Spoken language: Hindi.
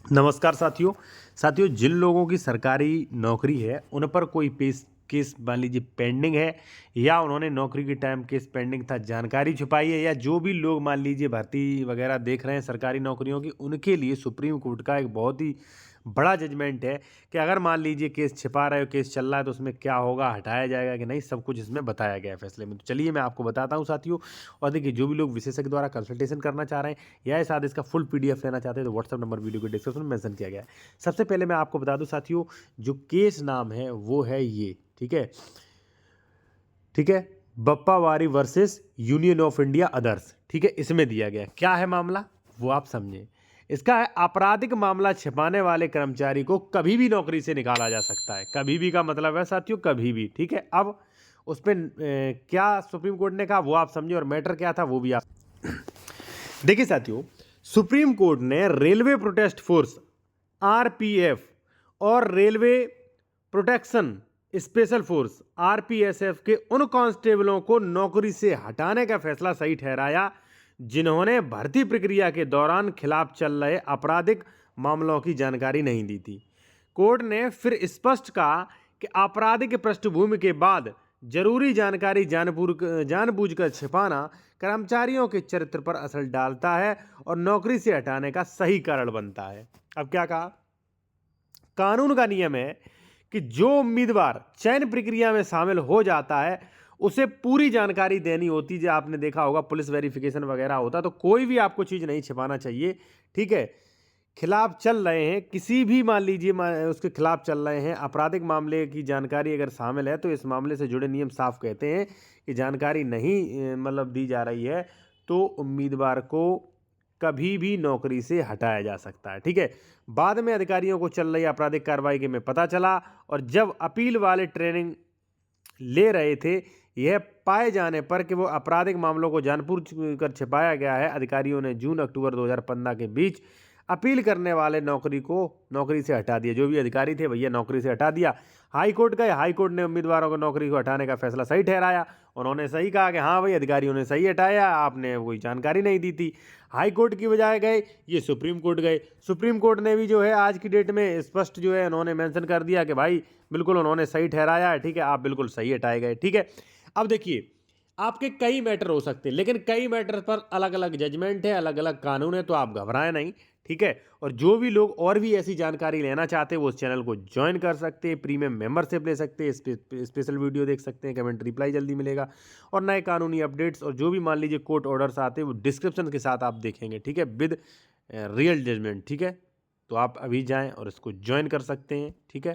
नमस्कार साथियों। जिन लोगों की सरकारी नौकरी है उन पर कोई केस मान लीजिए पेंडिंग है, या उन्होंने नौकरी के टाइम केस पेंडिंग था, जानकारी छुपाई है, या जो भी लोग मान लीजिए भर्ती वगैरह देख रहे हैं सरकारी नौकरियों की, उनके लिए सुप्रीम कोर्ट का एक बहुत ही बड़ा जजमेंट है कि अगर मान लीजिए केस छिपा रहे हो, केस चल रहा है, तो उसमें क्या होगा, हटाया जाएगा कि नहीं, सब कुछ इसमें बताया गया है फैसले में। तो चलिए मैं आपको बताता हूँ साथियों। और देखिए, जो भी लोग विशेषज्ञ द्वारा कंसल्टेशन करना चाह रहे हैं या इस आदेश का फुल पीडीएफ लेना चाहते हैं, तो व्हाट्सएप नंबर वीडियो के डिस्क्रिप्शन में मेंशन किया गया है। सबसे पहले मैं आपको बता दूं साथियों, जो केस नाम है वो है ये, ठीक है, बप्पावारी versus union of India others. ठीक है, इसमें दिया गया क्या है मामला, वो आप समझें। इसका है, आपराधिक मामला छिपाने वाले कर्मचारी को कभी भी नौकरी से निकाला जा सकता है। कभी भी का मतलब है साथियों, कभी भी। ठीक है, अब उस पर क्या सुप्रीम कोर्ट ने कहा वो आप समझे, और मैटर क्या था वो भी आप देखिए साथियों। सुप्रीम कोर्ट ने रेलवे प्रोटेस्ट फोर्स आरपीएफ और railway protection special force RPSF के उन कांस्टेबलों को नौकरी से हटाने का फैसला सही ठहराया जिन्होंने भर्ती प्रक्रिया के दौरान खिलाफ चल रहे आपराधिक मामलों की जानकारी नहीं दी थी। कोर्ट ने फिर स्पष्ट कहा कि आपराधिक पृष्ठभूमि के बाद जरूरी जानकारी जानबूझकर छिपाना कर्मचारियों के चरित्र पर असर डालता है और नौकरी से हटाने का सही कारण बनता है। अब क्या कहा, कानून का नियम है कि जो उम्मीदवार चयन प्रक्रिया में शामिल हो जाता है उसे पूरी जानकारी देनी होती है। आपने देखा होगा पुलिस वेरिफिकेशन वगैरह होता, तो कोई भी आपको चीज़ नहीं छिपाना चाहिए। ठीक है, खिलाफ चल रहे हैं किसी भी, मान लीजिए उसके खिलाफ चल रहे हैं, आपराधिक मामले की जानकारी अगर शामिल है, तो इस मामले से जुड़े नियम साफ कहते हैं कि जानकारी नहीं मतलब दी जा रही है तो उम्मीदवार को कभी भी नौकरी से हटाया जा सकता है। ठीक है, बाद में अधिकारियों को चल रही आपराधिक कार्रवाई के में पता चला, और जब अपील वाले ट्रेनिंग ले रहे थे, यह पाए जाने पर कि वो आपराधिक मामलों को जानबूझ कर छिपाया गया है, अधिकारियों ने जून अक्टूबर 2015 के बीच अपील करने वाले नौकरी से हटा दिया। जो भी अधिकारी थे भैया नौकरी से हटा दिया। हाई कोर्ट गए, हाई कोर्ट ने उम्मीदवारों को नौकरी को हटाने का फैसला सही ठहराया। उन्होंने सही कहा कि हाँ भाई, अधिकारियों ने सही हटाया, आपने कोई जानकारी नहीं दी थी। हाई कोर्ट की बजाय गए ये सुप्रीम कोर्ट गए। सुप्रीम कोर्ट ने भी जो है आज की डेट में स्पष्ट जो है उन्होंने मेंशन कर दिया कि भाई बिल्कुल उन्होंने सही ठहराया है। ठीक है, आप बिल्कुल सही हटाए गए। ठीक है, अब देखिए, आपके कई मैटर हो सकते हैं, लेकिन कई मैटर पर अलग अलग जजमेंट है, अलग अलग कानून है, तो आप घबराएं नहीं। ठीक है, और जो भी लोग और भी ऐसी जानकारी लेना चाहते हैं वो उस चैनल को ज्वाइन कर सकते हैं, प्रीमियम मेंबरशिप ले सकते हैं, स्पेशल वीडियो देख सकते हैं, कमेंट रिप्लाई जल्दी मिलेगा, और नए कानूनी अपडेट्स और जो भी मान लीजिए कोर्ट ऑर्डर्स आते हैं वो डिस्क्रिप्शन के साथ आप देखेंगे। ठीक है, विद रियल जजमेंट। ठीक है, तो आप अभी जाएं और इसको ज्वाइन कर सकते हैं। ठीक है।